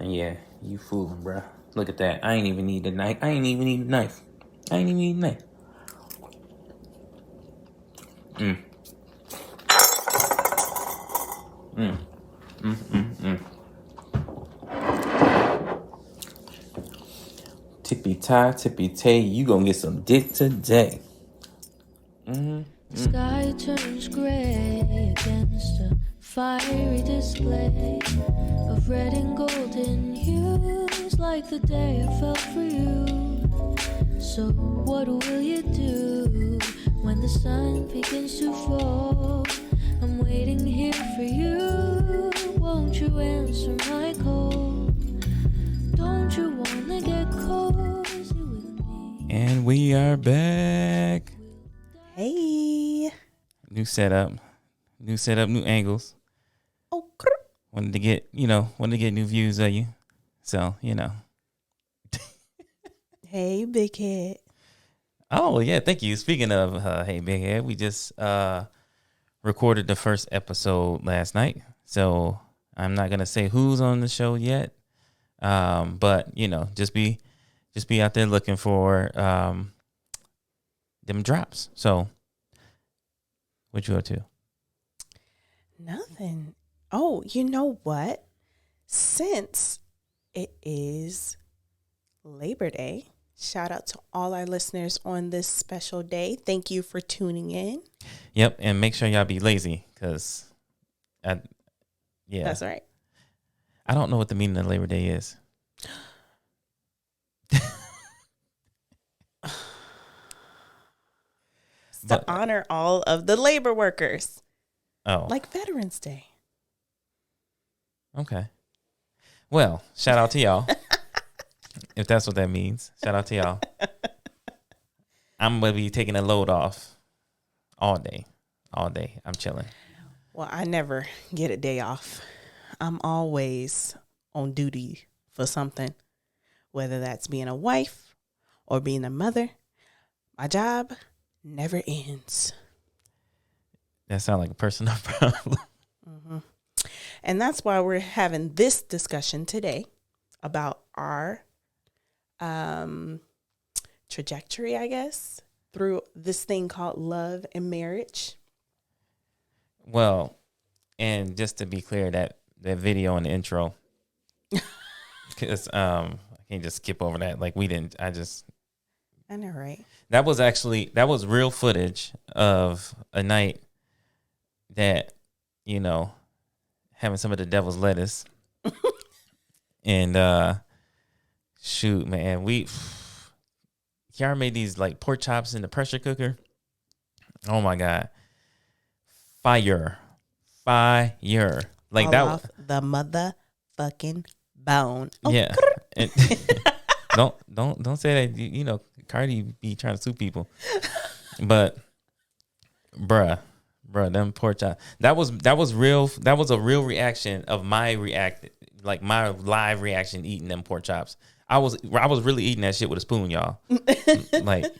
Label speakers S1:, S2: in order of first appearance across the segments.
S1: Yeah, you fooling, bruh. Look at that. I ain't even need the knife. I ain't even need the knife. I ain't even need the knife. Tippy tay, you gonna get some dick today.
S2: Sky turns gray against a fiery display of red and golden hues, like the day I fell for you. So what will you do when the sun begins to fall? I'm waiting here for you. Won't you answer my call? Don't you wanna get cozy with me?
S1: And we are back.
S3: Hey.
S1: New setup, new angles.
S3: Oh,
S1: Wanted to get new views of you. So,
S3: Hey, big head.
S1: Oh, yeah, thank you. Speaking of, hey, big head, we just recorded the first episode last night. So I'm not going to say who's on the show yet. But, just be out there looking for them drops. So what you up to?
S3: Nothing. Oh, you know what? Since it is Labor Day, shout out to all our listeners on this special day. Thank you for tuning in.
S1: Yep, and make sure y'all be lazy, because,
S3: That's right.
S1: I don't know what the meaning of Labor Day is.
S3: To honor all of the labor workers.
S1: Oh.
S3: Like Veterans Day.
S1: Okay. Well, shout out to y'all. If that's what that means. Shout out to y'all. I'm going to be taking a load off all day. All day. I'm chilling.
S3: Well, I never get a day off. I'm always on duty for something, whether that's being a wife or being a mother. My job never ends.
S1: That sounds like a personal problem.
S3: Mm-hmm. And that's why we're having this discussion today about our trajectory, I guess, through this thing called love and marriage.
S1: Well, and just to be clear, that video in the intro, because I can't just skip over that. Like,
S3: I know, right?
S1: That was real footage of a night that, having some of the devil's lettuce. And shoot, man, Kiara made these like pork chops in the pressure cooker. Oh my God. Fire. Like
S3: all
S1: that
S3: off the motherfucking bone. Oh,
S1: yeah. Don't say that. Cardi be trying to sue people. But bruh, them pork chops. That was real. That was a real reaction of my live reaction eating them pork chops. I was really eating that shit with a spoon, y'all. like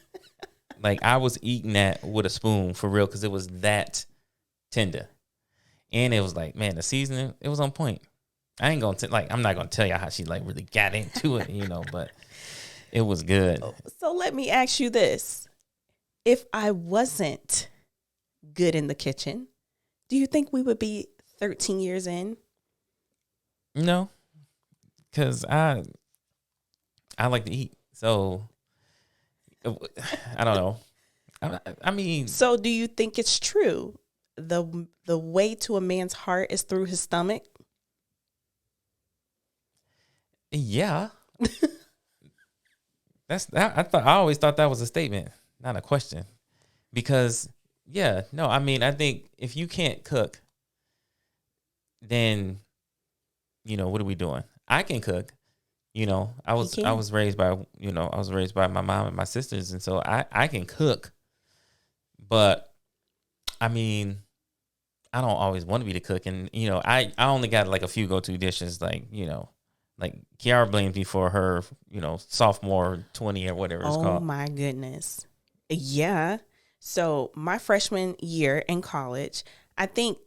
S1: I was eating that with a spoon for real, because it was that tender. And it was like, man, the seasoning, it was on point. I ain't gonna I'm not gonna tell y'all how she like really got into it, but it was good.
S3: So let me ask you this. If I wasn't good in the kitchen, do you think we would be 13 years in?
S1: No, because I like to eat. So I don't know. I mean,
S3: so do you think it's true? The way to a man's heart is through his stomach?
S1: Yeah. I always thought that was a statement, not a question. Because I think if you can't cook, then what are we doing? I can cook. I was raised by my mom and my sisters, and so I can cook. But I mean, I don't always want to be the cook, and I only got like a few go-to dishes, like Kiara blamed me for her, sophomore 20 or whatever it's called.
S3: Oh my goodness. Yeah. So my freshman year in college, I think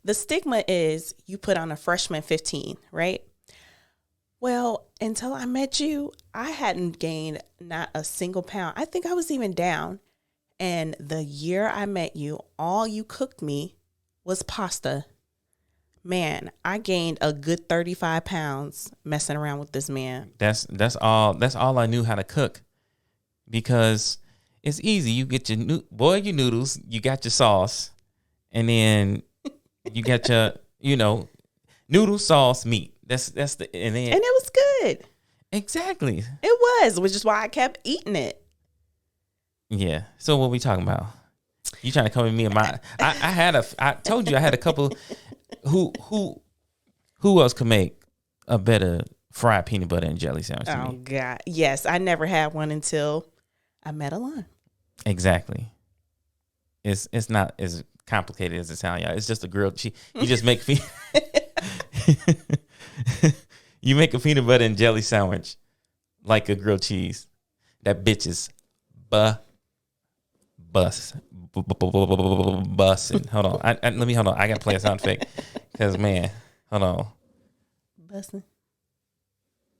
S3: the stigma is you put on a freshman 15, right? Well, until I met you, I hadn't gained not a single pound. I think I was even down. And the year I met you, all you cooked me was pasta. Man, I gained a good 35 pounds messing around with this man.
S1: That's all I knew how to cook, because it's easy. You get your boil your noodles, you got your sauce, and then you got your noodle sauce meat. That's the and then
S3: And it was good.
S1: exactly.
S3: It was, which is why I kept eating it.
S1: Yeah. So what we talking about? You trying to come at me and my? I told you I had a couple. Who else could make a better fried peanut butter and jelly sandwich than
S3: Oh
S1: me?
S3: God, yes, I never had one until I met A'lan.
S1: Exactly. It's not as complicated as it sounds, y'all. It's just a grilled cheese. You just make you make a peanut butter and jelly sandwich like a grilled cheese. That bitch is bussin'. Hold on. Hold on. I gotta play a sound effect because man, hold on.
S3: Bussin'.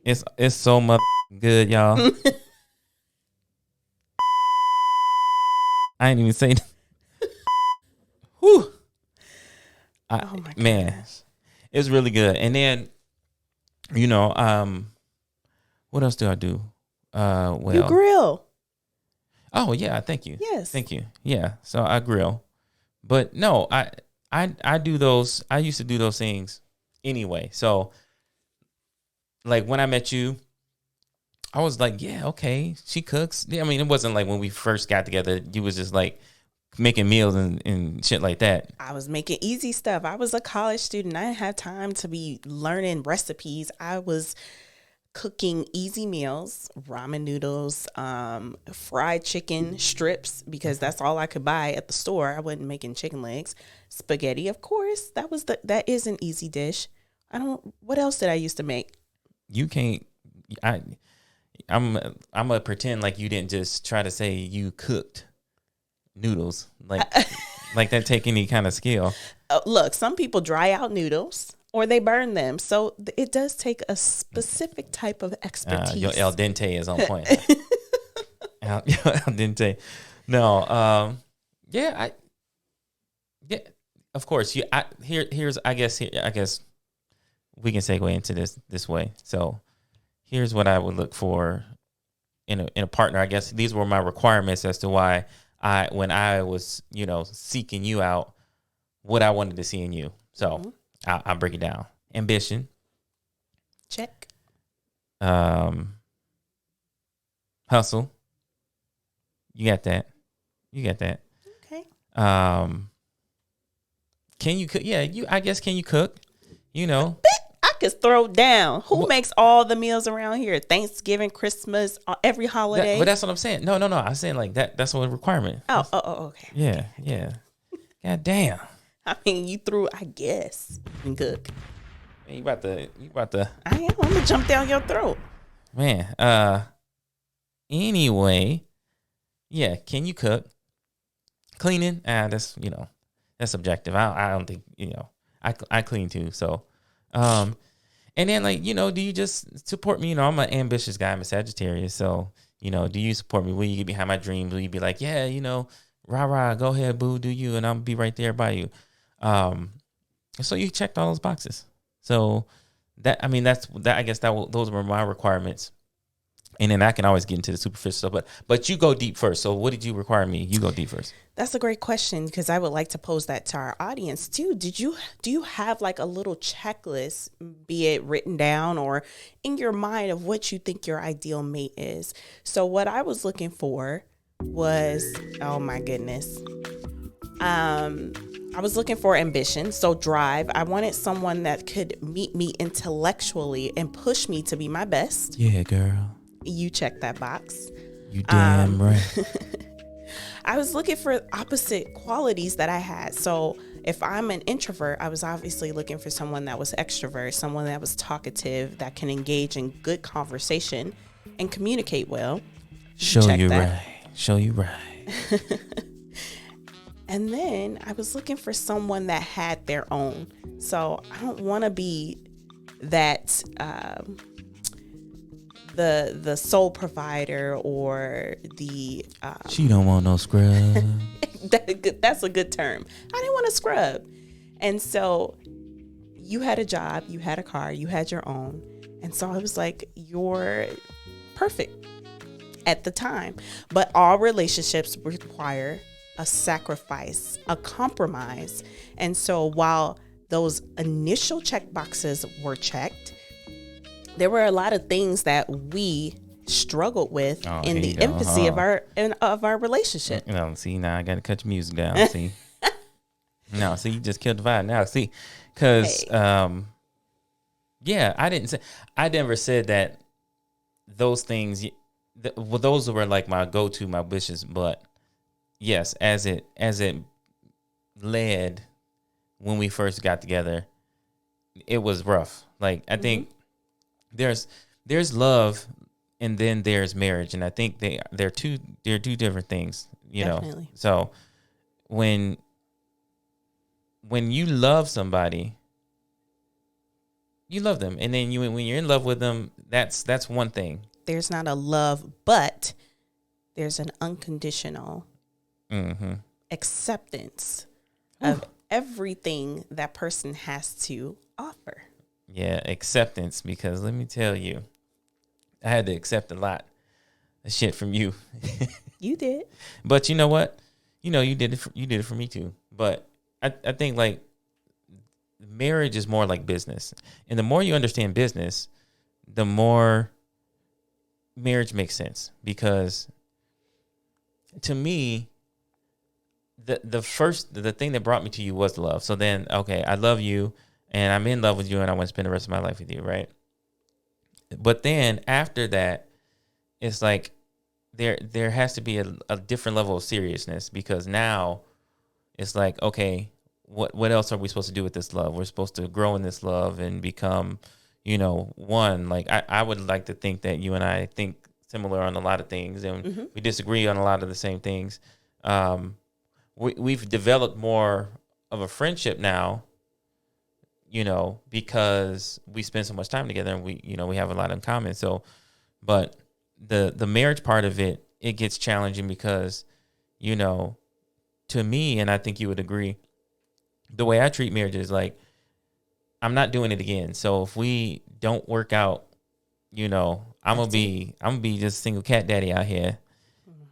S1: It's so mother good, y'all. I ain't even say. Whew.
S3: Oh my
S1: man,
S3: gosh.
S1: it's really good. And then, what else do I do? Well,
S3: You grill.
S1: oh yeah, thank you.
S3: Yes.
S1: Thank you. Yeah, so I grill, but no, I do those. I used to do those things anyway. So, like when I met you, I was like, yeah, okay, she cooks. Yeah, I mean, it wasn't like when we first got together, you was just like making meals and shit like that.
S3: I was making easy stuff. I was a college student. I didn't have time to be learning recipes. I was cooking easy meals, ramen noodles, fried chicken strips, because that's all I could buy at the store. I wasn't making chicken legs. Spaghetti, of course. That is an easy dish. What else did I used to make?
S1: You can't. I'm gonna pretend like you didn't just try to say you cooked noodles like that take any kind of skill.
S3: Look, some people dry out noodles or they burn them, so it does take a specific type of expertise.
S1: Your al dente is on point. Al dente. No, yeah, of course. Here's I guess we can segue into this way. So here's what I would look for in a partner. I guess these were my requirements as to why when I was, seeking you out, what I wanted to see in you. So I'll break it down. Ambition.
S3: Check.
S1: Hustle. You got that.
S3: Okay.
S1: Can you cook? Yeah, I guess can you cook?
S3: I could throw down. Who makes all the meals around here? Thanksgiving, Christmas, every holiday.
S1: But that's what I'm saying. No. I'm saying like that. That's what requirement.
S3: Oh, okay.
S1: Yeah. God damn.
S3: I mean, you threw, I guess, you can cook.
S1: Man, you about to.
S3: I am. I'm gonna jump down your throat.
S1: Man. Anyway, yeah. Can you cook? Cleaning? That's subjective. I don't think I clean too. So, and then like do you just support me? I'm an ambitious guy. I'm a Sagittarius. So do you support me? Will you get behind my dreams? Will you be like, yeah, rah, go ahead, boo, do you, and I'll be right there by you. So you checked all those boxes. So those were my requirements. And then I can always get into the superficial stuff, but you go deep first. So what did you require me? You go deep first.
S3: That's a great question, because I would like to pose that to our audience too. Do you have like a little checklist, be it written down or in your mind, of what you think your ideal mate is? So what I was looking for was, oh my goodness. I was looking for ambition, so drive. I wanted someone that could meet me intellectually and push me to be my best.
S1: Yeah, girl.
S3: You check that box.
S1: You damn right.
S3: I was looking for opposite qualities that I had. So if I'm an introvert, I was obviously looking for someone that was extrovert, someone that was talkative, that can engage in good conversation and communicate well.
S1: Show you right.
S3: And then I was looking for someone that had their own. So I don't want to be that the sole provider or the
S1: She don't want no scrub.
S3: that's a good term. I didn't want to scrub. And so you had a job, you had a car, you had your own. And so I was like, you're perfect at the time. But all relationships require a sacrifice, a compromise. And so while those initial check boxes were checked, there were a lot of things that we struggled with in the infancy of our relationship.
S1: See, now I got to cut your music down. See, no, see, you just killed the vibe. Now, see, because yeah, I never said that those things. Well, those were like my go-to, my wishes. But yes, as it led when we first got together, it was rough. Like I think there's love and then there's marriage, and I think they're two different things, you
S3: Definitely.
S1: know. So when you love somebody, you love them, and then when you're in love with them, that's one thing.
S3: There's not a love, but there's an unconditional acceptance of everything that person has to offer.
S1: Yeah, acceptance, because let me tell you, I had to accept a lot of shit from you.
S3: You did.
S1: But you know what? You know, you did it for me too. But I think like marriage is more like business. And the more you understand business, the more marriage makes sense. Because to me, the thing that brought me to you was love. So then, okay, I love you and I'm in love with you and I want to spend the rest of my life with you, right? But then after that, it's like there has to be a different level of seriousness, because now it's like, okay, what else are we supposed to do with this love? We're supposed to grow in this love and become, you know, one. Like I would like to think that you and I think similar on a lot of things, and we disagree on a lot of the same things. We've developed more of a friendship now, you know, because we spend so much time together and we have a lot in common. So, but the marriage part of it gets challenging because, you know, to me, and I think you would agree, the way I treat marriage is like, I'm not doing it again. So if we don't work out, you know, I'm gonna be just single cat daddy out here,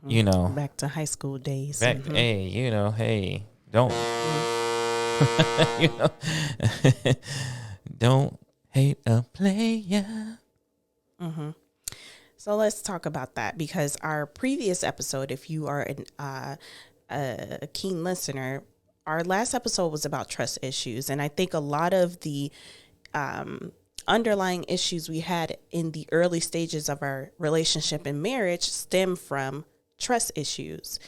S1: you know.
S3: Back to high school days.
S1: Hey, you know, hey, don't, you know, don't hate a player.
S3: So let's talk about that, because our previous episode, if you are a keen listener, our last episode was about trust issues. And I think a lot of the underlying issues we had in the early stages of our relationship and marriage stem from trust issues.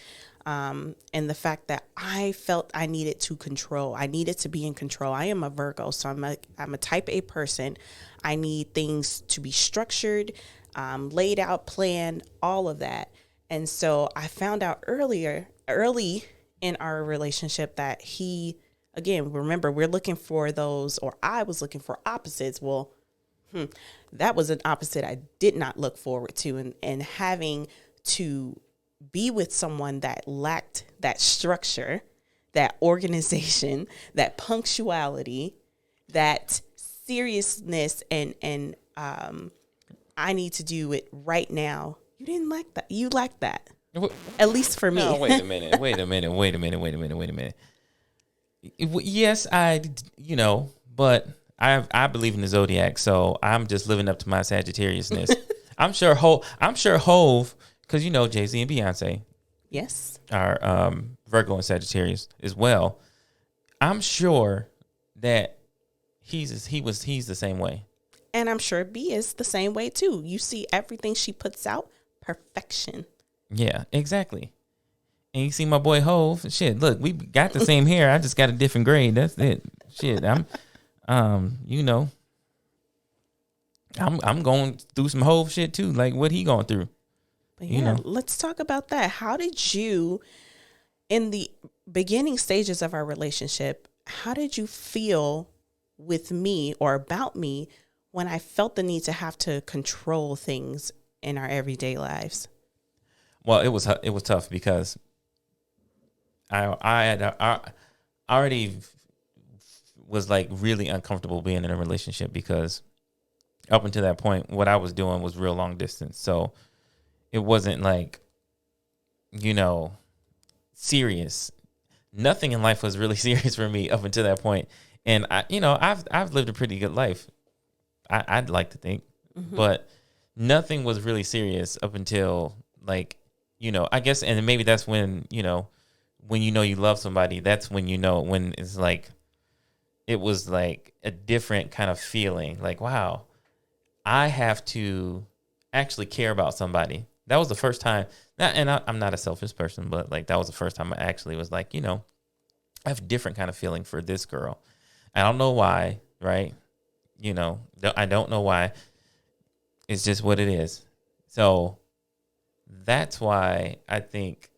S3: And the fact that I felt I needed to control. I needed to be in control. I am a Virgo, so I'm a type A person. I need things to be structured, laid out, planned, all of that. And so I found out early in our relationship that he, again, remember, we're looking for those, or I was looking for opposites. Well, that was an opposite I did not look forward to. And having to be with someone that lacked that structure, that organization, that punctuality, that seriousness, and I need to do it right now. You didn't like that. You lacked that. At least for me.
S1: No, wait a minute. Yes, you know, but I believe in the zodiac, so I'm just living up to my Sagittariusness. I'm sure Hove, because you know Jay-Z and Beyonce,
S3: yes,
S1: are Virgo and Sagittarius as well. I'm sure that he's the same way,
S3: and I'm sure B is the same way too. You see everything she puts out, perfection.
S1: Yeah, exactly. And you see my boy Hove. Shit, look, we got the same hair. I just got a different grade. That's it. Shit, you know, I'm going through some Hove shit too. Like what he going through.
S3: But yeah, you know, let's talk about that. How did you, in the beginning stages of our relationship, how did you feel with me or about me when I felt the need to have to control things in our everyday lives?
S1: Well, it was tough because I already was like really uncomfortable being in a relationship because up until that point, what I was doing was real long distance. So it wasn't like, serious. Nothing in life was really serious for me up until that point. And I've lived a pretty good life. I'd like to think, but nothing was really serious up until like, I guess, and maybe that's when you love somebody, that's when when it's like, it was like a different kind of feeling. Like, wow, I have to actually care about somebody. That was the first time. I'm not a selfish person, but like that was the first time I actually was like, I have a different kind of feeling for this girl. I don't know why, right? I don't know why. It's just what it is. So that's why I think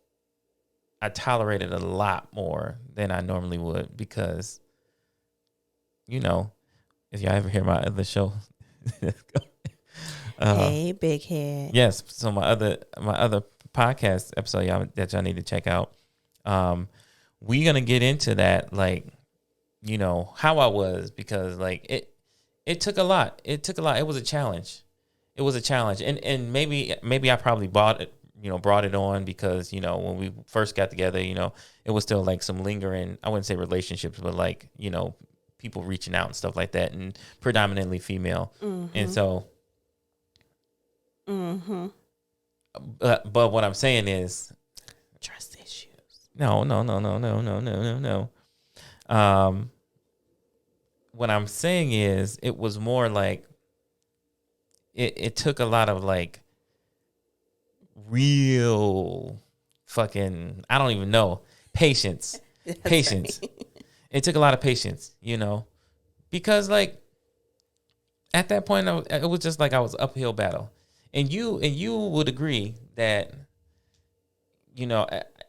S1: I tolerated a lot more than I normally would because, if y'all ever hear my other show,
S3: Hey, big head.
S1: yes. So my other podcast episode that y'all need to check out. We're gonna get into that, like, how I was, because like it took a lot. It took a lot. It was a challenge. And maybe I probably brought it on because, when we first got together, it was still like some lingering, I wouldn't say relationships, but like, people reaching out and stuff like that, and predominantly female. And so, but what I'm saying is
S3: Trust issues.
S1: no. What I'm saying is it was more like it took a lot of like real fucking, I don't even know, patience. Patience. Right. It took a lot of patience, because like at that point it was just like I was uphill battle. And you would agree that,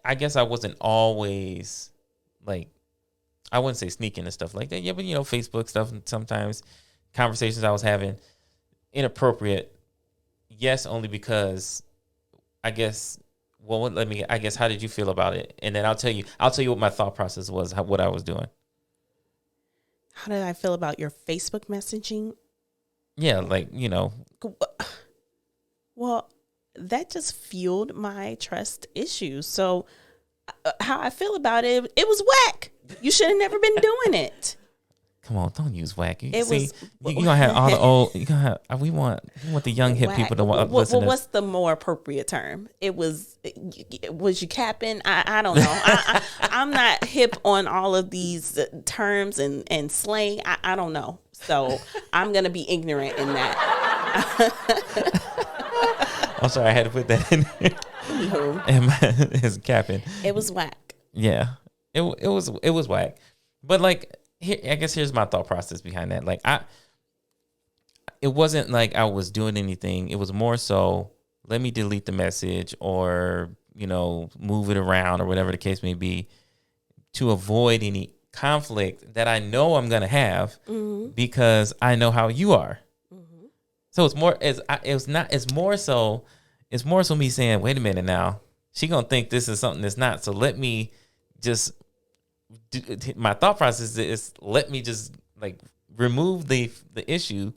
S1: I guess I wasn't always like, I wouldn't say sneaking and stuff like that. Yeah, but Facebook stuff, and sometimes conversations I was having inappropriate. Yes, only because I guess. Well, I guess, how did you feel about it? And then I'll tell you what my thought process was, what I was doing.
S3: How did I feel about your Facebook messaging?
S1: Yeah, like,
S3: Well, that just fueled my trust issues. So how I feel about it, it was whack. You should have never been doing it.
S1: Come on, don't use whack. You
S3: gonna
S1: have all the old. We want the young hip people to listen.
S3: What's the more appropriate term? Was you capping? I don't know. I'm not hip on all of these terms and slang. I don't know. So I'm gonna be ignorant in that.
S1: I'm sorry, I had to put that in there. It's capping.
S3: It was whack.
S1: Yeah, it was whack. But like, I guess here's my thought process behind that. Like, it wasn't like I was doing anything. It was more so, let me delete the message or, move it around or whatever the case may be, to avoid any conflict that I know I'm going to have, because I know how you are. So it's more so me saying, wait a minute now, she going to think this is something that's not. So let me just, my thought process is, let me just like remove the issue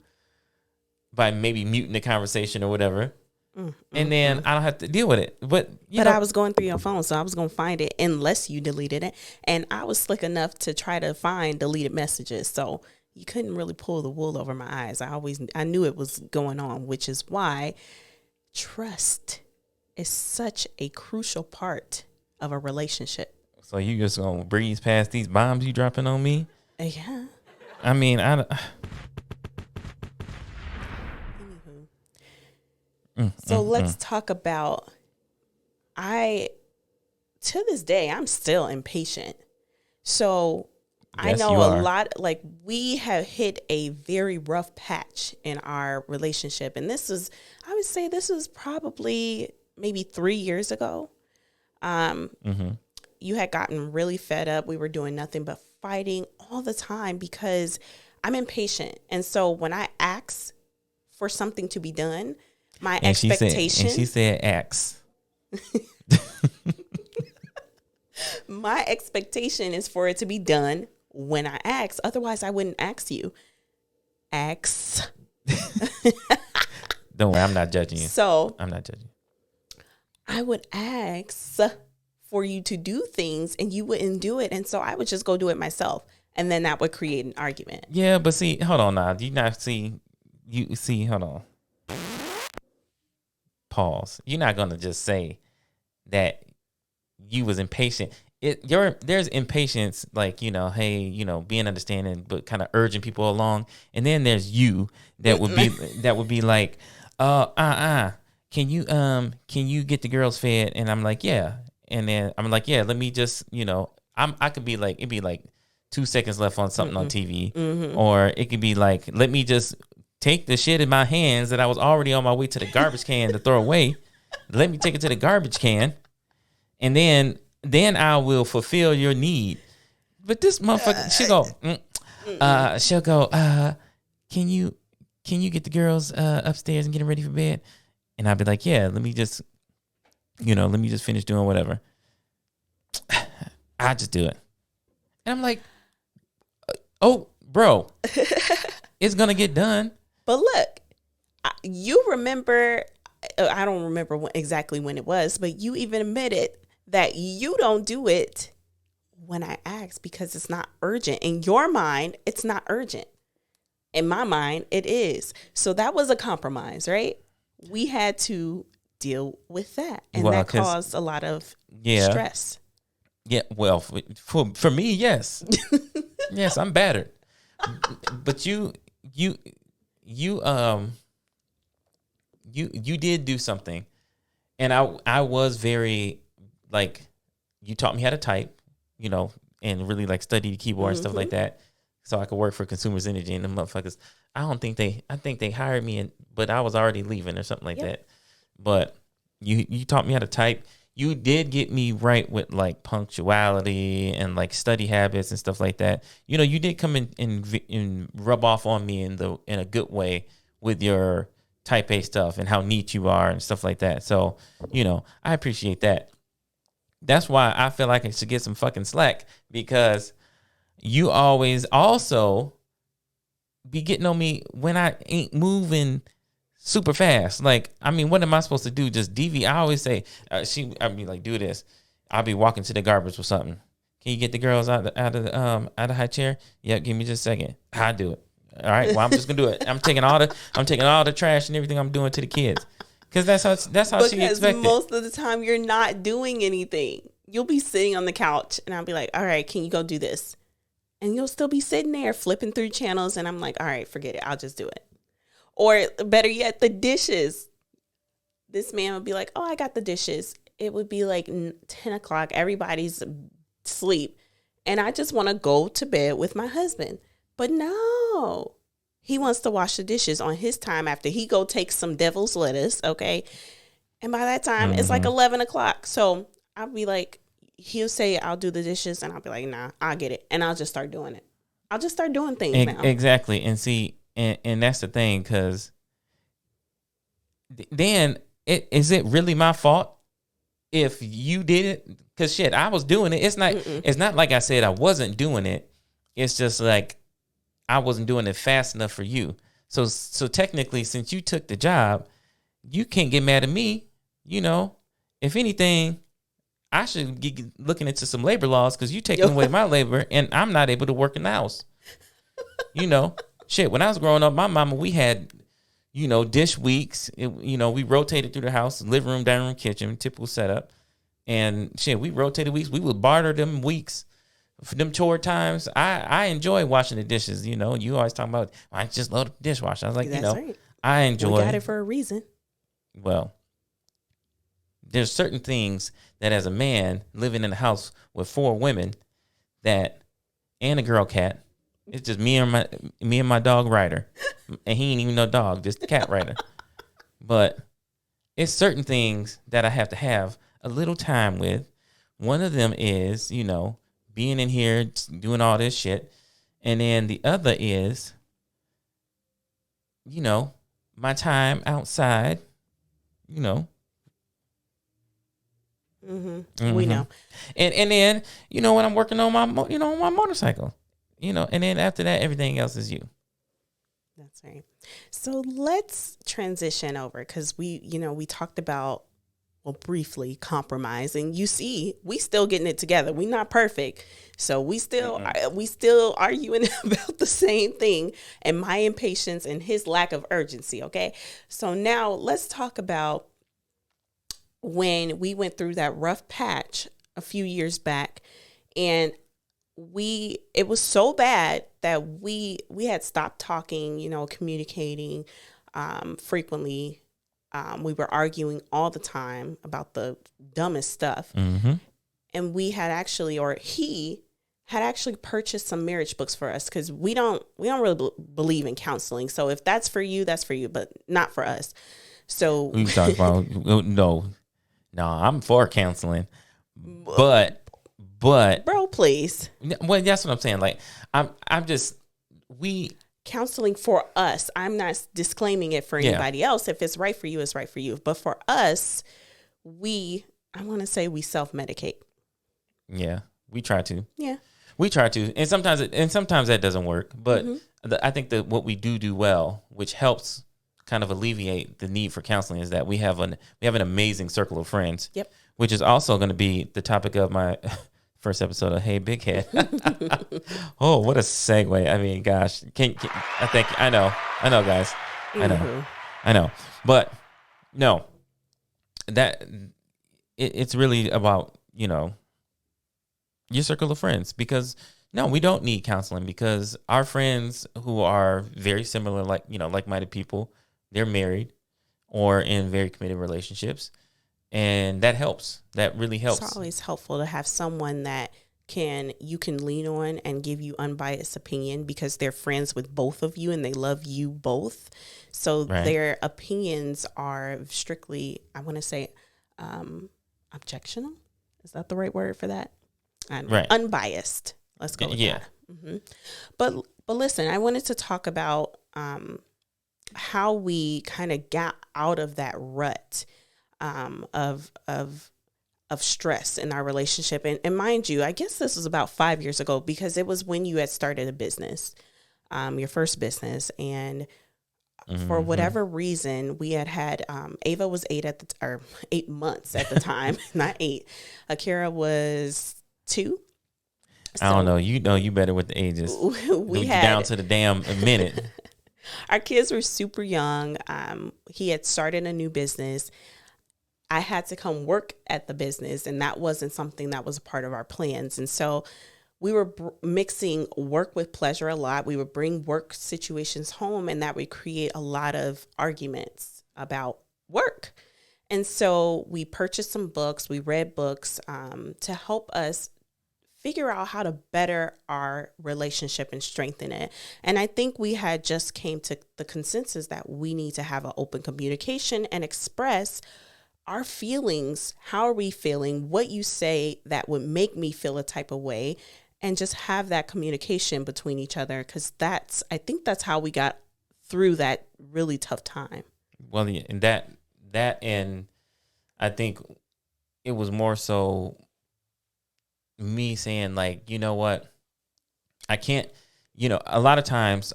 S1: by maybe muting the conversation or whatever. And then I don't have to deal with it. But
S3: I was going through your phone, so I was going to find it unless you deleted it. And I was slick enough to try to find deleted messages. So you couldn't really pull the wool over my eyes. I knew it was going on, which is why trust is such a crucial part of a relationship.
S1: So you just going to breeze past these bombs you dropping on me?
S3: Yeah.
S1: I mean,
S3: So let's talk about, to this day, I'm still impatient. So yes, I know a lot, like we have hit a very rough patch in our relationship. And I would say this was probably maybe 3 years ago. You had gotten really fed up. We were doing nothing but fighting all the time because I'm impatient. And so when I ask for something to be done, my
S1: And
S3: expectation.
S1: she said axe.
S3: My expectation is for it to be done when I ask. Otherwise, I wouldn't ask you. Ask.
S1: Don't worry, I'm not judging you.
S3: So
S1: I'm not judging you.
S3: I would ask for you to do things and you wouldn't do it. And so I would just go do it myself. And then that would create an argument.
S1: Yeah, but see, hold on now. Hold on. Pause. You're not gonna just say that you was impatient. There's impatience, like, hey, being understanding, but kind of urging people along. And then there's you that would be like, can you get the girls fed? And I'm like, yeah. And then I'm like, yeah, let me just, I could be like, it'd be like 2 seconds left on something on TV. Or it could be like, let me just take the shit in my hands that I was already on my way to the garbage can to throw away. Let me take it to the garbage can. And then I will fulfill your need. But this motherfucker, she'll go, can you get the girls upstairs and get them ready for bed? And I'll be like, yeah, let me just finish doing whatever. I just do it. And I'm like, oh, bro, it's going to get done.
S3: But look, you remember, I don't remember exactly when it was, but you even admitted that you don't do it when I ask because it's not urgent. In your mind, it's not urgent. In my mind, it is. So that was a compromise, right? We had to deal with that. And that caused a lot of stress.
S1: Yeah, well, for me, yes. Yes, I'm battered. But you did do something. And I was very, like, you taught me how to type, and really like study the keyboard and stuff like that, so I could work for Consumers Energy. And the motherfuckers, I think they hired me, but I was already leaving or something like that. But you taught me how to type. You did get me right with like punctuality and like study habits and stuff like that. You did come in and rub off on me in a good way with your type A stuff and how neat you are and stuff like that. So, I appreciate that. That's why I feel like I should get some fucking slack, because you always also be getting on me when I ain't moving super fast. Like, I mean, what am I supposed to do? Just deviate? I always say, I'd be like, do this. I'll be walking to the garbage or something. Can you get the girls out of the high chair? Yeah, give me just a second. I'll do it. All right. Well, I'm just gonna do it. I'm taking all the trash and everything I'm doing to the kids. Because that's how she expected.
S3: Because most of the time you're not doing anything. You'll be sitting on the couch and I'll be like, all right, can you go do this? And you'll still be sitting there flipping through channels. And I'm like, all right, forget it. I'll just do it. Or better yet, the dishes. This man would be like, oh, I got the dishes. It would be like 10 o'clock. Everybody's asleep. And I just want to go to bed with my husband. But no. He wants to wash the dishes on his time after he go take some devil's lettuce, okay? And by that time, it's like 11 o'clock. So I'll be like, he'll say, I'll do the dishes. And I'll be like, nah, I'll get it. And I'll just start doing it. I'll just start doing things now.
S1: Exactly. And see, and that's the thing, because then is it really my fault if you did it? Because shit, I was doing it. It's not like I said I wasn't doing it. It's just like, I wasn't doing it fast enough for you. So technically, since you took the job, you can't get mad at me. If anything, I should be looking into some labor laws, because you taking away my labor and I'm not able to work in the house. Shit, when I was growing up, my mama, we had, dish weeks. We rotated through the house, living room, dining room, kitchen, typical setup. And shit, we rotated weeks. We would barter them weeks. For them chore times, I enjoy washing the dishes. You always talking about, I just love the dishwasher. I was like,
S3: right.
S1: I enjoy.
S3: We got it for a reason.
S1: Well, there's certain things that as a man living in a house with 4 women and a girl cat, it's just me and my dog Ryder, and he ain't even no dog, just cat Ryder. But it's certain things that I have to have a little time with. One of them is, being in here doing all this shit, And then the other is, my time outside,
S3: We know.
S1: And then, when I'm working on my, on my motorcycle, and then after that, everything else is you.
S3: That's right. So let's transition over because we talked about, well, briefly compromising. You see, we still getting it together. We not perfect. So we still arguing about the same thing, and my impatience and his lack of urgency. Okay. So now let's talk about when we went through that rough patch a few years back, and it was so bad that we had stopped talking, communicating frequently. We were arguing all the time about the dumbest stuff.
S1: Mm-hmm.
S3: And he had actually purchased some marriage books for us because we don't really believe in counseling. So if that's for you, that's for you, but not for us. So
S1: we talk about no, I'm for counseling, but
S3: bro, please.
S1: Well, that's what I'm saying. Like I'm just
S3: counseling for us. I'm not disclaiming it for anybody else. If it's right for you, it's right for you. But for us, I want to say we self-medicate.
S1: Yeah, we try to.
S3: Yeah,
S1: we try to, and sometimes that doesn't work. But I think that what we do well, which helps kind of alleviate the need for counseling, is that we have an amazing circle of friends.
S3: Yep.
S1: Which is also going to be the topic of my first episode of Hey Big Head. Oh, what a segue. I mean, gosh. I know, guys. I know. But no, that it's really about, your circle of friends, because no, we don't need counseling, because our friends who are very similar, like-minded people, they're married or in very committed relationships. And that helps. That really helps.
S3: It's always helpful to have someone that you can lean on and give you unbiased opinion, because they're friends with both of you and they love you both. So their opinions are strictly, I want to say, objectional. Is that the right word for that?
S1: Right.
S3: Unbiased. Let's go with that. Mm-hmm. But listen, I wanted to talk about how we kind of got out of that rut of stress in our relationship. And mind you, I guess this was about 5 years ago, because it was when you had started a business, your first business. And for whatever reason, we had Ava was 8 months at the time, not 8. Akira was 2.
S1: I don't know. You better with the ages. We had down to the damn minute.
S3: Our kids were super young. He had started a new business. I had to come work at the business, and that wasn't something that was a part of our plans. And so we were mixing work with pleasure a lot. We would bring work situations home, and that would create a lot of arguments about work. And so we purchased some books. We read books to help us figure out how to better our relationship and strengthen it. And I think we had just came to the consensus that we need to have an open communication and express our feelings. How are we feeling? What you say that would make me feel a type of way, and just have that communication between each other. Because I think that's how we got through that really tough time.
S1: Well, and that, and I think it was more so me saying, like, you know what, I can't,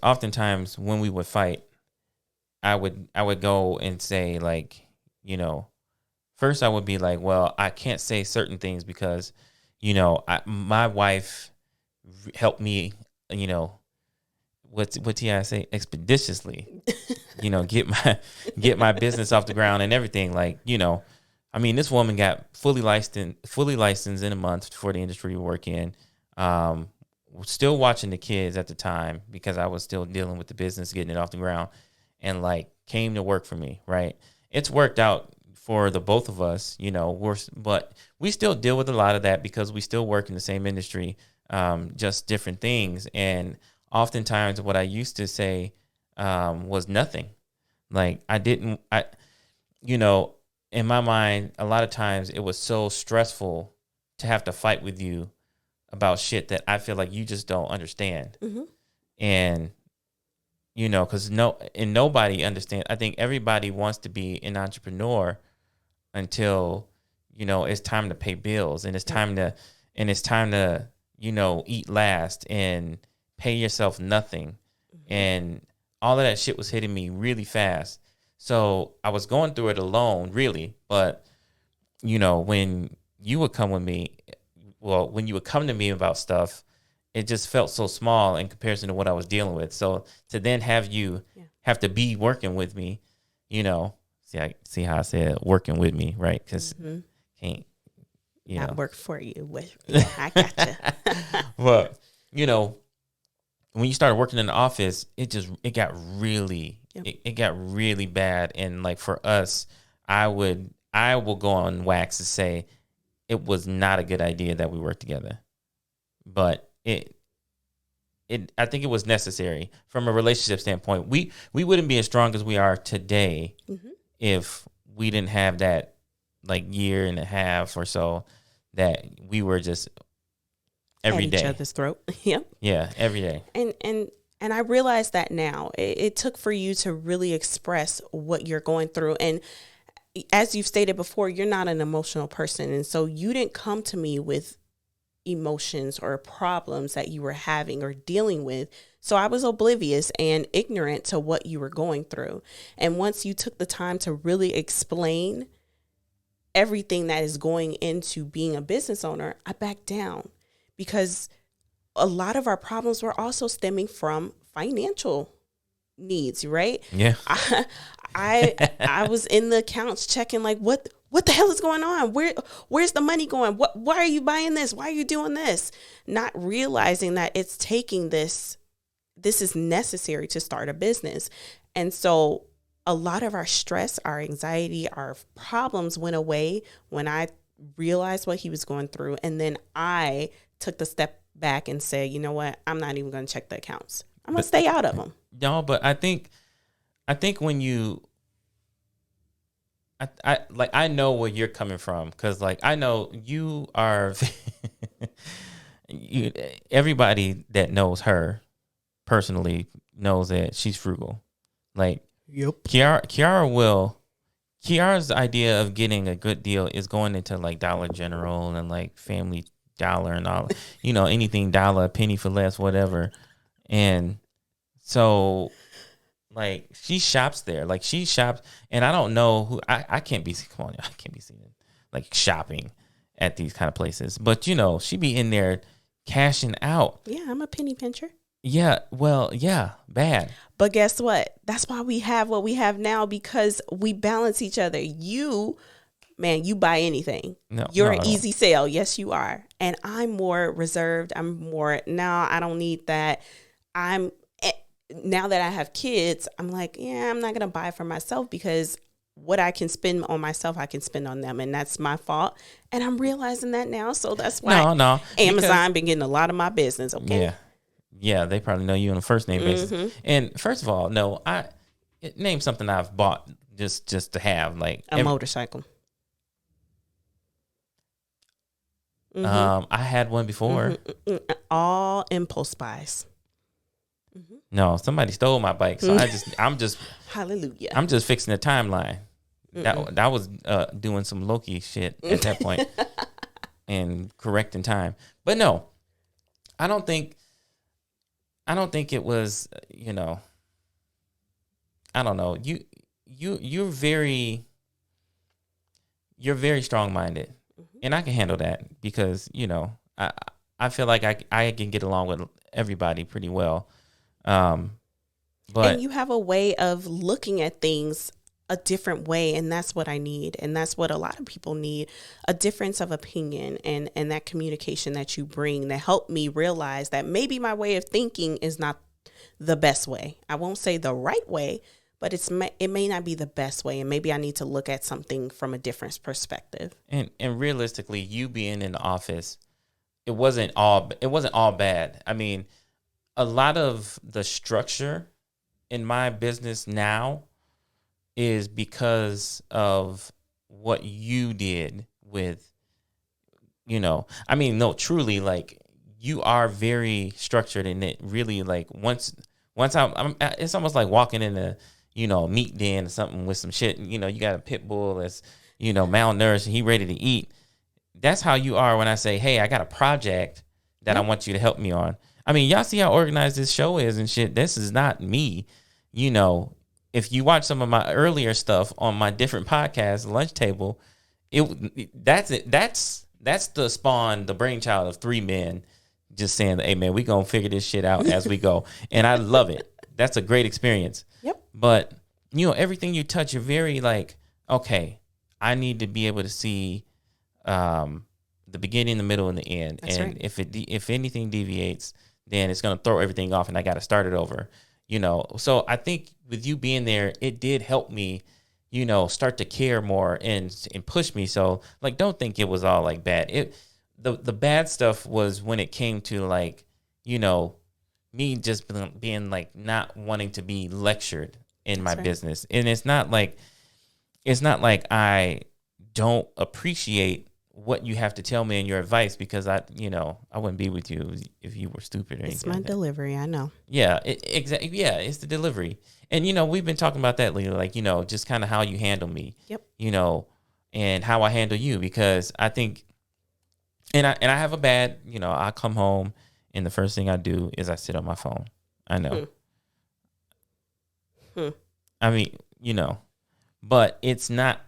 S1: oftentimes when we would fight, I would go and say, like, first I would be like, well, I can't say certain things because, my wife helped me, what did I say, expeditiously, get my business off the ground and everything. Like, I mean, this woman got fully licensed in a month for the industry we work in. Still watching the kids at the time because I was still dealing with the business, getting it off the ground, and like came to work for me. Right. It's worked out for the both of us, but we still deal with a lot of that because we still work in the same industry, just different things. And oftentimes what I used to say was nothing. Like in my mind, a lot of times it was so stressful to have to fight with you about shit that I feel like you just don't understand.
S3: Mm-hmm.
S1: And, because nobody understands. I think everybody wants to be an entrepreneur until, it's time to pay bills, and it's time to, eat last and pay yourself nothing. And all of that shit was hitting me really fast. So I was going through it alone, really. But, when you would come when you would come to me about stuff, it just felt so small in comparison to what I was dealing with. So to then have you have to be working with me, see how I said working with me, right? Because can't,
S3: I work for you. I gotcha.
S1: But, when you started working in the office, it got really, it got really bad. And like for us, I will go on wax to say it was not a good idea that we worked together. But I think it was necessary from a relationship standpoint. We wouldn't be as strong as we are today if we didn't have that like year and a half or so that we were just every day
S3: at each other's throat. Yep.
S1: Yeah, every day.
S3: And I realize that now. It took for you to really express what you're going through. And as you've stated before, you're not an emotional person. And so you didn't come to me with emotions or problems that you were having or dealing with. So I was oblivious and ignorant to what you were going through. And once you took the time to really explain everything that is going into being a business owner, I backed down because a lot of our problems were also stemming from financial needs, right?
S1: Yeah.
S3: I was in the accounts checking like what the hell is going on? Where's the money going? Why are you buying this? Why are you doing this? Not realizing that it's taking this is necessary to start a business. And so a lot of our stress, our anxiety, our problems went away when I realized what he was going through. And then I took the step back and said, you know what? I'm not even going to check the accounts. I'm going to stay out of them.
S1: No, but I think when you, I know where you're coming from, because like I know you are. Everybody that knows her personally knows that she's frugal. Like,
S3: yep.
S1: Kiara's idea of getting a good deal is going into like Dollar General and like Family Dollar and all, anything dollar, a penny for less, whatever. And so like she shops there, like she shops, and I don't know who I can't be seen like shopping at these kind of places, but she be in there cashing out.
S3: Yeah, I'm a penny pincher.
S1: Yeah, well, yeah, bad.
S3: But guess what? That's why we have what we have now, because we balance each other. You buy anything. You're an easy sale. Yes, you are. And I'm more reserved. I'm more, no, I don't need that. Now that I have kids, I'm like, yeah, I'm not going to buy for myself, because what I can spend on myself, I can spend on them. And that's my fault. And I'm realizing that now. So that's why Amazon been getting a lot of my business. Okay.
S1: Yeah. Yeah. They probably know you on a first name basis. And first of all, no, name something I've bought just to have, like
S3: a motorcycle.
S1: I had one before.
S3: All impulse buys.
S1: No, somebody stole my bike, so I'm just
S3: hallelujah.
S1: I'm just fixing the timeline. That was doing some Loki shit at that point and correcting time. But no, I don't think it was. I don't know. You're very strong minded, and I can handle that because I feel like I can get along with everybody pretty well. But
S3: and you have a way of looking at things a different way, and that's what I need, and that's what a lot of people need, a difference of opinion and that communication that you bring that help me realize that maybe my way of thinking is not the best way. I won't say the right way, but it may not be the best way, and maybe I need to look at something from a different perspective.
S1: And realistically, you being in the office, it wasn't all bad. I mean, a lot of the structure in my business now is because of what you did with, truly, like, you are very structured, and it really like once I'm it's almost like walking in a meat den or something with some shit. You got a pit bull that's malnourished and he ready to eat. That's how you are when I say, hey, I got a project that I want you to help me on. I mean, y'all see how organized this show is and shit. This is not me. If you watch some of my earlier stuff on my different podcasts, Lunch Table, that's it. That's the spawn, the brainchild of three men just saying, hey, man, we going to figure this shit out as we go. And I love it. That's a great experience.
S3: Yep.
S1: But, everything you touch, you're very like, okay, I need to be able to see the beginning, the middle, and the end.
S3: That's
S1: and
S3: right.
S1: if anything deviates, then it's going to throw everything off and I got to start it over. So I think with you being there, it did help me, start to care more and push me. So like, don't think it was all like bad. The bad stuff was when it came to like, me just being like not wanting to be lectured in my business. And it's not like I don't appreciate what you have to tell me in your advice, because I wouldn't be with you if you were stupid or anything.
S3: It's my delivery, I know.
S1: Yeah, exactly. Yeah, it's the delivery. And, we've been talking about that lately, like, just kind of how you handle me.
S3: Yep.
S1: And how I handle you, because I think, and I have a bad, I come home and the first thing I do is I sit on my phone. I know. I mean, but it's not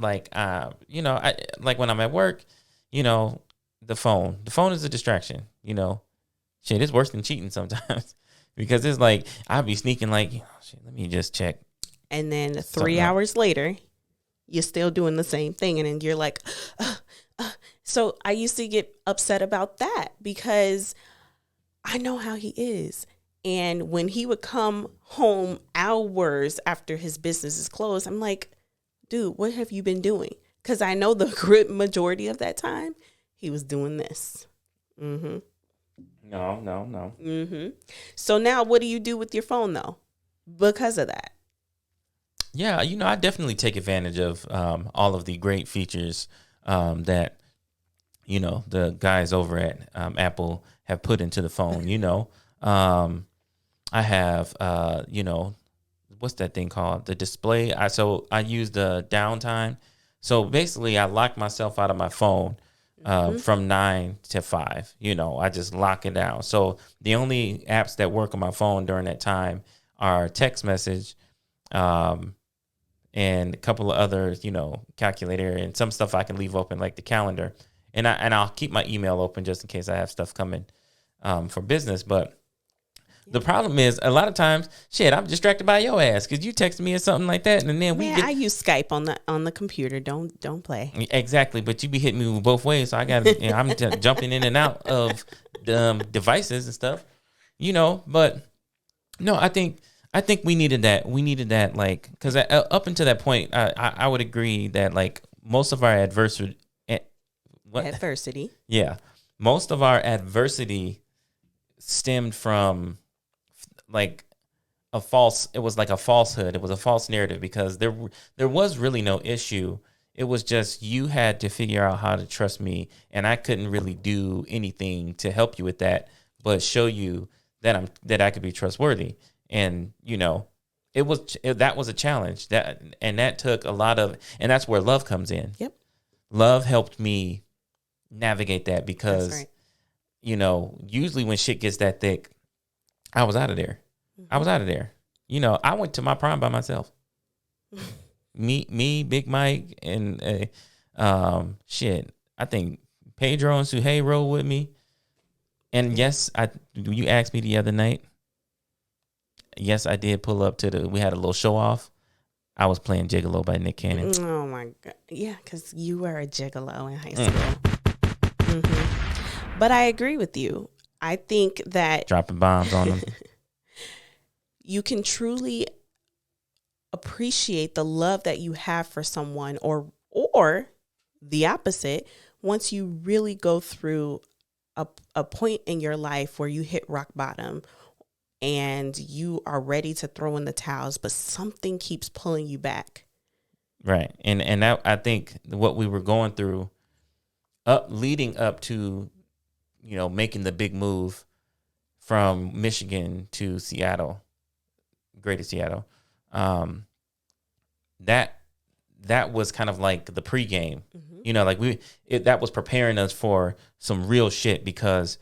S1: like, like when I'm at work, the phone is a distraction, shit, it's worse than cheating sometimes because it's like, I'll be sneaking like, shit, let me just check.
S3: And then 3 hours later, you're still doing the same thing. And then you're like, so I used to get upset about that because I know how he is. And when he would come home hours after his business is closed, I'm like, dude, what have you been doing? Because I know the great majority of that time, he was doing this. Mm-hmm.
S1: No.
S3: Mm-hmm. So now what do you do with your phone, though? Because of that.
S1: Yeah, I definitely take advantage of all of the great features that, the guys over at Apple have put into the phone. I have, what's that thing called? The display. I use the downtime. So basically, I lock myself out of my phone from 9 to 5. I just lock it down. So the only apps that work on my phone during that time are text message, and a couple of other, calculator, and some stuff I can leave open like the calendar, and I'll keep my email open just in case I have stuff coming for business, but. The problem is a lot of times, shit, I'm distracted by your ass because you texted me or something like that, and then
S3: I use Skype on the computer. Don't play.
S1: Exactly, but you be hitting me both ways, so I got I'm jumping in and out of the devices and stuff, But no, I think we needed that. We needed that, like, because up until that point, I would agree that like most of our adversity, yeah, most of our adversity stemmed from. Like it was like a falsehood. It was a false narrative because there was really no issue. It was just you had to figure out how to trust me, and I couldn't really do anything to help you with that, but show you that I could be trustworthy. And that was a challenge that took a lot of, and that's where love comes in.
S3: Yep,
S1: love helped me navigate that because usually when shit gets that thick, I was out of there. I was out of there. I went to my prime by myself. me, Big Mike, and shit. I think Pedro and Suhey rode with me. And yes, you asked me the other night. Yes, I did pull up we had a little show off. I was playing Gigolo by Nick Cannon.
S3: Oh my God. Yeah, because you were a gigolo in high school. Mm-hmm. But I agree with you. I think that
S1: dropping bombs on them.
S3: You can truly appreciate the love that you have for someone, or the opposite, once you really go through a point in your life where you hit rock bottom and you are ready to throw in the towels, but something keeps pulling you back.
S1: Right. And that, I think what we were going through leading up to making the big move from Michigan to Seattle, greater Seattle. That was kind of like the pregame, like that was preparing us for some real shit because,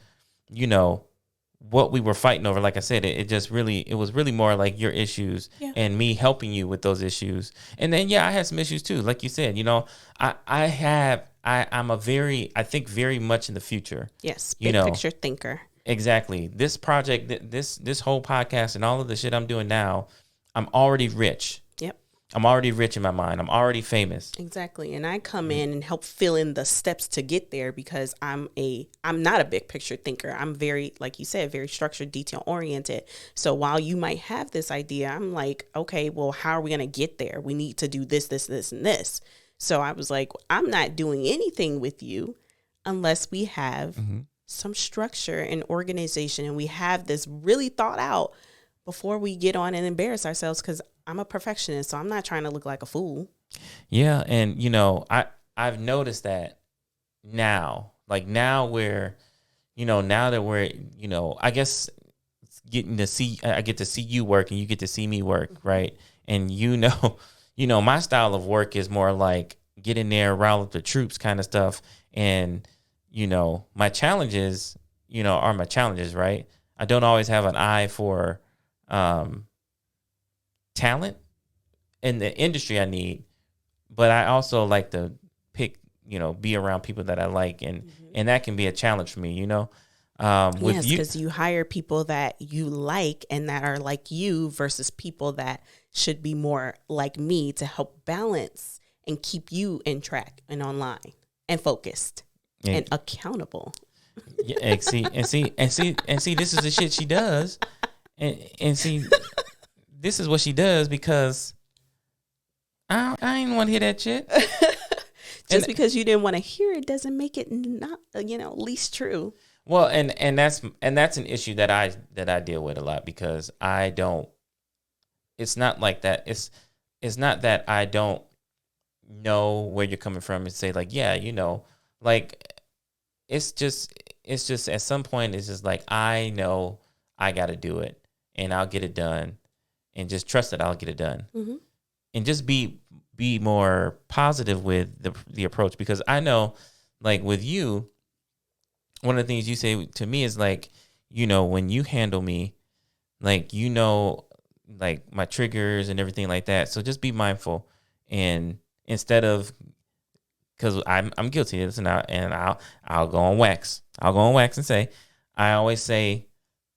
S1: what we were fighting over, like I said, it was really more like your issues and me helping you with those issues. And then, I had some issues too. Like you said, I think very much in the future.
S3: Yes. Big picture thinker.
S1: Exactly. This project, this whole podcast and all of the shit I'm doing now, I'm already rich.
S3: Yep.
S1: I'm already rich in my mind. I'm already famous.
S3: Exactly. And I come in and help fill in the steps to get there because I'm not a big picture thinker. I'm very, like you said, very structured, detail oriented. So while you might have this idea, I'm like, okay, well, how are we going to get there? We need to do this, this, this, and this. So I was like, I'm not doing anything with you unless we have some structure and organization and we have this really thought out before we get on and embarrass ourselves, because I'm a perfectionist, so I'm not trying to look like a fool.
S1: Yeah, and I've noticed that now, like now where, now that we're, I guess I get to see you work and you get to see me work, right? And my style of work is more like get in there, rile up the troops kind of stuff. And, my challenges, are my challenges, right? I don't always have an eye for talent in the industry I need, but I also like to pick, be around people that I like, and that can be a challenge for me,
S3: yes, because you hire people that you like and that are like you versus people that should be more like me to help balance and keep you in track and online and focused and accountable.
S1: Yeah, see, this is the shit she does. And see, this is what she does because I ain't want to hear that shit.
S3: Just because you didn't want to hear it doesn't make it not, least true.
S1: Well, and that's an issue that I deal with a lot because I don't. It's not like that. It's not that I don't know where you're coming from and say like, like it's just at some point it's just like I know I got to do it. And I'll get it done, and just trust that I'll get it done, and just be more positive with the approach, because I know, like with you, one of the things you say to me is like, when you handle me, like like my triggers and everything like that. So just be mindful, and instead of, because I'm guilty of this, and I'll go on wax. I'll go on wax and say, I always say,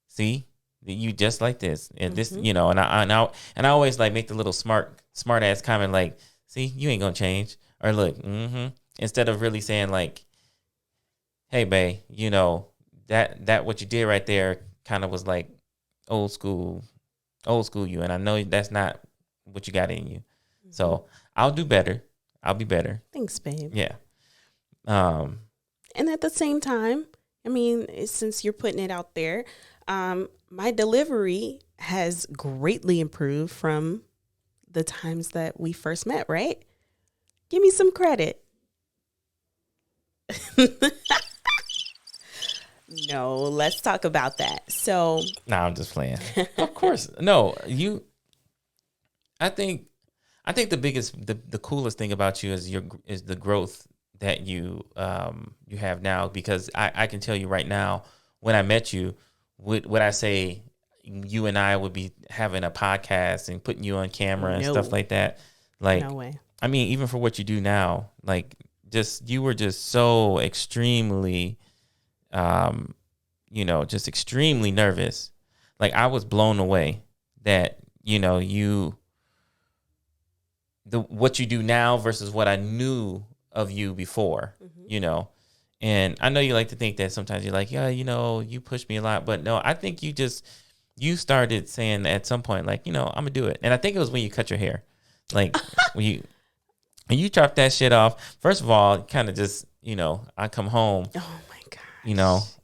S1: see. You just like this and this, and I always like make the little smart ass comment like, see, you ain't gonna change, or look, instead of really saying like, hey, babe, that what you did right there kind of was like old school you, and I know that's not what you got in you, so I'll do better. I'll be better.
S3: Thanks, babe.
S1: Yeah.
S3: And at the same time, I mean, since you're putting it out there, my delivery has greatly improved from the times that we first met, right? Give me some credit. No, let's talk about that. So,
S1: no, I'm just playing. Of course. No, I think the biggest, the coolest thing about you is the growth that you have now, because I can tell you right now, when I met you, would I say you and I would be having a podcast and putting you on camera and stuff like that? Like,
S3: no way.
S1: I mean, even for what you do now, like you were just so extremely, just extremely nervous. Like I was blown away that, what you do now versus what I knew of you before, And I know you like to think that sometimes you're like, yeah, you push me a lot. But no, I think you started saying at some point, like, I'm going to do it. And I think it was when you cut your hair. Like, when you chop that shit off, first of all, kind of just, I come home.
S3: Oh, my God.
S1: Yes.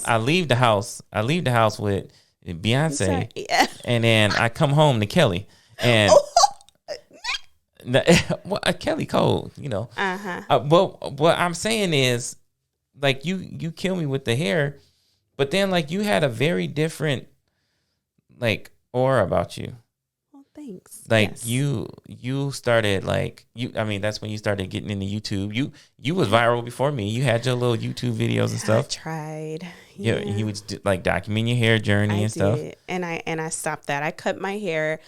S1: I leave the house. I leave the house with Beyonce. Yeah. And then I come home to Kelly. And Kelly Cole, But what I'm saying is, like you kill me with the hair, but then like you had a very different like aura about you.
S3: Well, thanks.
S1: Like
S3: yes.
S1: you started like I mean, that's when you started getting into YouTube. You was viral before me. You had your little YouTube videos and stuff.
S3: I tried.
S1: Yeah, you would like document your hair journey and stuff.
S3: And I stopped that. I cut my hair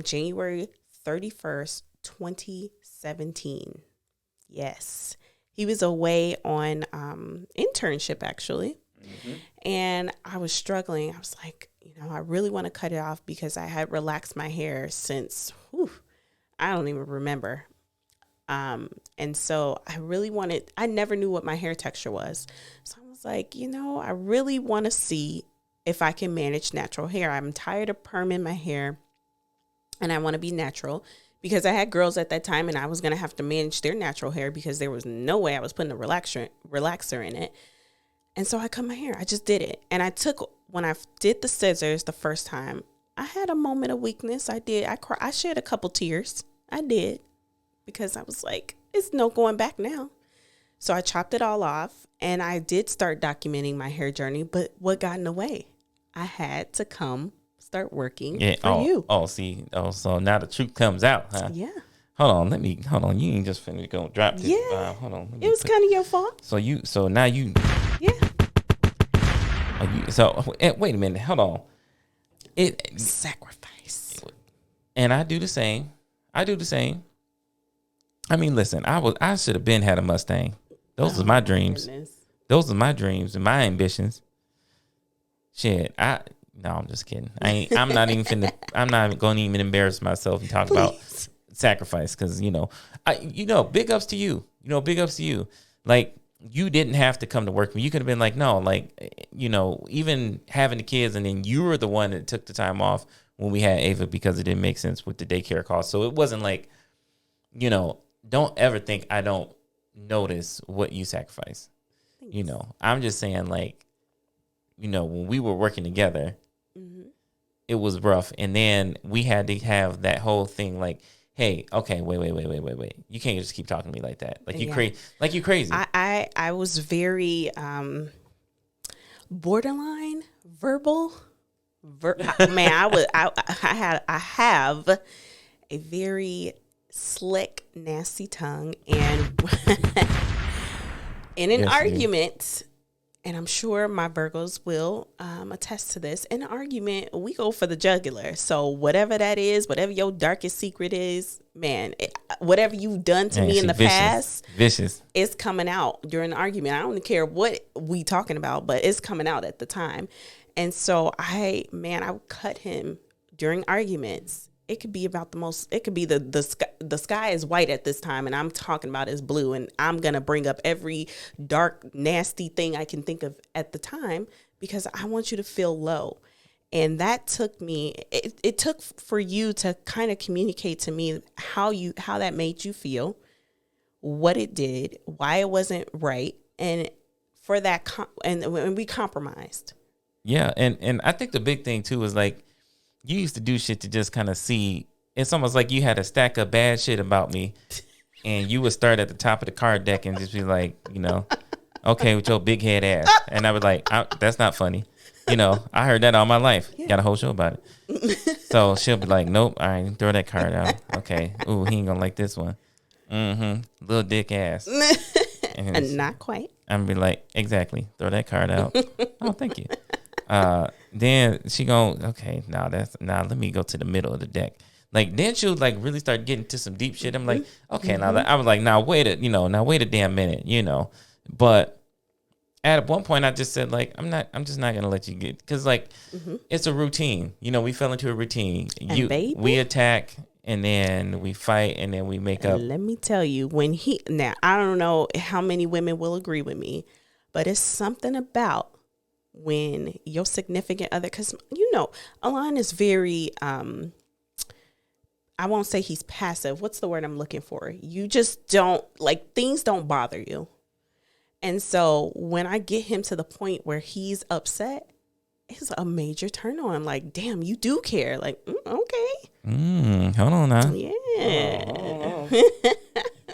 S3: January 31st, 2017. Yes. He was away on internship actually. Mm-hmm. And I was struggling. I was like, I really want to cut it off because I had relaxed my hair since, I don't even remember. And so I never knew what my hair texture was. So I was like, I really want to see if I can manage natural hair. I'm tired of perming my hair and I want to be natural because I had girls at that time and I was going to have to manage their natural hair because there was no way I was putting a relaxer in it. And so I cut my hair. I just did it. And when I did the scissors the first time, I had a moment of weakness. I did. I shed a couple tears. I did. Because I was like, it's no going back now. So I chopped it all off and I did start documenting my hair journey. But what got in the way? I had to start working for you.
S1: So now the truth comes out, huh?
S3: Yeah.
S1: Hold on. You ain't just finna go drop this.
S3: Yeah.
S1: Hold on.
S3: It was kind of your fault.
S1: So now you.
S3: Yeah.
S1: Wait a minute. Hold on.
S3: Sacrifice.
S1: And I do the same. I mean, listen, I should have had a Mustang. Those are my dreams. Goodness. Those are my dreams and my ambitions. Shit, no, I'm just kidding. I'm not going to even embarrass myself and talk about sacrifice because, big ups to you. Big ups to you. Like, you didn't have to come to work. You could have been like, no, like, even having the kids and then you were the one that took the time off when we had Ava because it didn't make sense with the daycare cost. So it wasn't like, don't ever think I don't notice what you sacrifice. Thanks. I'm just saying like, when we were working together, mm-hmm. It was rough. And then we had to have that whole thing like, hey, okay, wait. You can't just keep talking to me like that. Like you crazy.
S3: I was very borderline verbal. I have a very slick, nasty tongue, and in an argument, and I'm sure my Virgos will attest to this. In an argument, we go for the jugular. So whatever that is, whatever your darkest secret is, man, whatever you've done to me in the past, it's coming out during the argument. I don't care what we talking about, but it's coming out at the time. And so I would cut him during arguments. It could be about the sky is white at this time and I'm talking about is blue, and I'm going to bring up every dark, nasty thing I can think of at the time because I want you to feel low. And that took me, it took for you to kind of communicate to me how that made you feel, what it did, why it wasn't right. And for that, and we compromised.
S1: Yeah. And I think the big thing too is like, you used to do shit to just kind of see. It's almost like you had a stack of bad shit about me, and you would start at the top of the card deck and just be like, okay, with your big head ass. And I was like, that's not funny. I heard that all my life. Yeah. Got a whole show about it. So she'll be like, nope, all right, throw that card out. Okay. Ooh, he ain't gonna like this one. Mm-hmm. Little dick ass.
S3: And not quite.
S1: I'm be like, exactly. Throw that card out. Oh, thank you. Then she okay, let me go to the middle of the deck. Like, then she'll like really start getting to some deep shit. I'm like, okay, now I was like, wait a damn minute, But at one point I just said like, I'm just not going to let you get, cause like, it's a routine. We fell into a routine. We attack and then we fight and then we make up.
S3: Let me tell you, now I don't know how many women will agree with me, but it's something about when your significant other, because A'lan is very I won't say he's passive. What's the word I'm looking for? You just don't like, things don't bother you. And so when I get him to the point where he's upset, it's a major turn on. Like, damn, you do care. Like, okay.
S1: Hold on now.
S3: Yeah.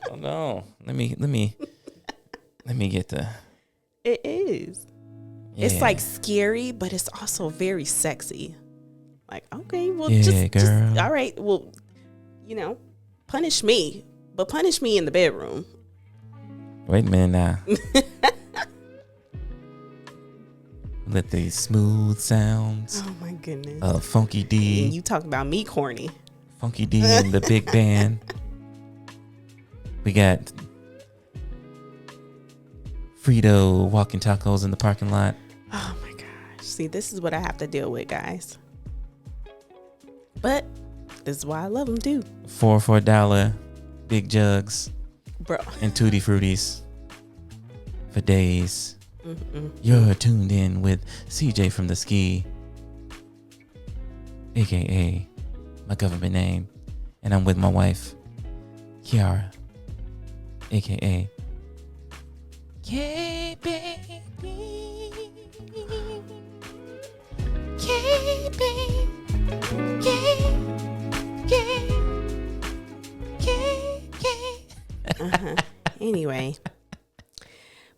S1: Oh no. Let me get the
S3: It's like scary, but it's also very sexy. Like, okay, well,
S1: girl.
S3: just all right. Well, punish me, but punish me in the bedroom.
S1: Wait a minute now. Let these smooth sounds.
S3: Oh my goodness.
S1: Of Funky D.
S3: And you talk about me corny.
S1: Funky D and the big band. We got Frito walking tacos in the parking lot.
S3: Oh my gosh. See, this is what I have to deal with, guys. But this is why I love them too.
S1: $4 for $1 big jugs.
S3: Bro.
S1: And Tutti Fruities for days. You're tuned in with CJ from the Ski, aka my government name, and I'm with my wife, Kiara, aka K baby, K baby,
S3: K. Anyway.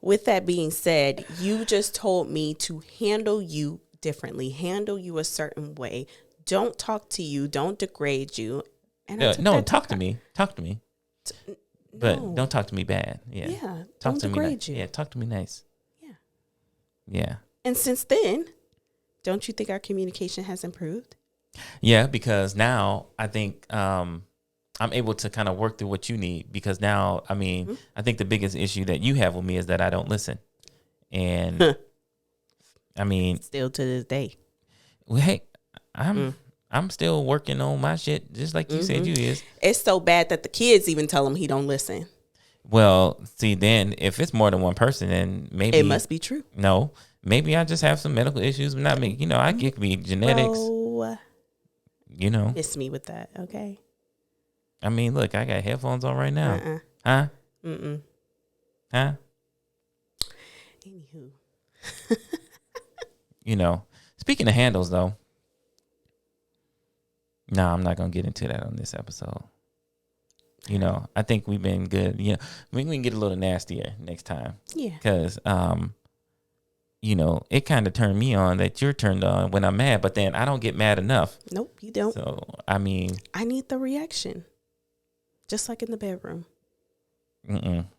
S3: With that being said, you just told me to handle you differently, handle you a certain way. Don't talk to you. Don't degrade you. And
S1: talk to me. Talk to me. But don't talk to me bad. Yeah. Talk
S3: don't
S1: to
S3: degrade
S1: me.
S3: you.
S1: Yeah. Talk to me nice.
S3: Yeah.
S1: Yeah.
S3: And since then, don't you think our communication has improved?
S1: Yeah, because now I think I'm able to kind of work through what you need, because now, I mean, I think the biggest issue that you have with me is that I don't listen. And I mean,
S3: still to this day.
S1: Well, hey, I'm still working on my shit, just like you said you is.
S3: It's so bad that the kids even tell him he don't listen.
S1: Well, see, then if it's more than one person, then maybe
S3: it must be true.
S1: No, maybe I just have some medical issues, but not me. I get me genetics.
S3: Miss me with that, okay?
S1: I mean, look, I got headphones on right now. Huh? Huh?
S3: Anywho.
S1: Speaking of handles, though. No, I'm not going to get into that on this episode. I think we've been good. We can get a little nastier next time.
S3: Yeah.
S1: Because, it kind of turned me on that you're turned on when I'm mad, but then I don't get mad enough.
S3: Nope, you don't.
S1: So, I mean.
S3: I need the reaction. Just like in the bedroom.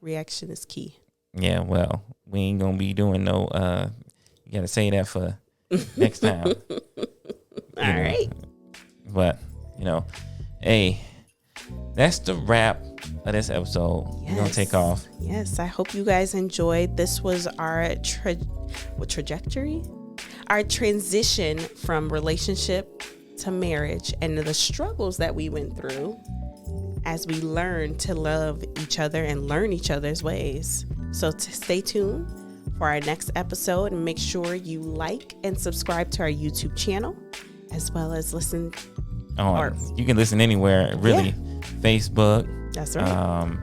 S3: Reaction is key.
S1: Yeah, well, we ain't going to be doing no, you got to say that for next time.
S3: All right.
S1: But, hey, that's the wrap of this episode. Yes. We're going to take off.
S3: Yes, I hope you guys enjoyed. This was our trajectory? Our transition from relationship to marriage and the struggles that we went through as we learn to love each other and learn each other's ways. So stay tuned for our next episode, and make sure you like and subscribe to our YouTube channel, as well as listen.
S1: You can listen anywhere, really. Yeah. Facebook.
S3: That's right.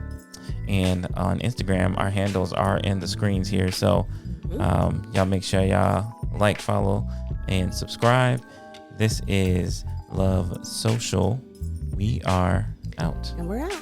S1: And on Instagram, our handles are in the screens here. So y'all make sure y'all like, follow, and subscribe. This is Love Social. We are out.
S3: And we're out.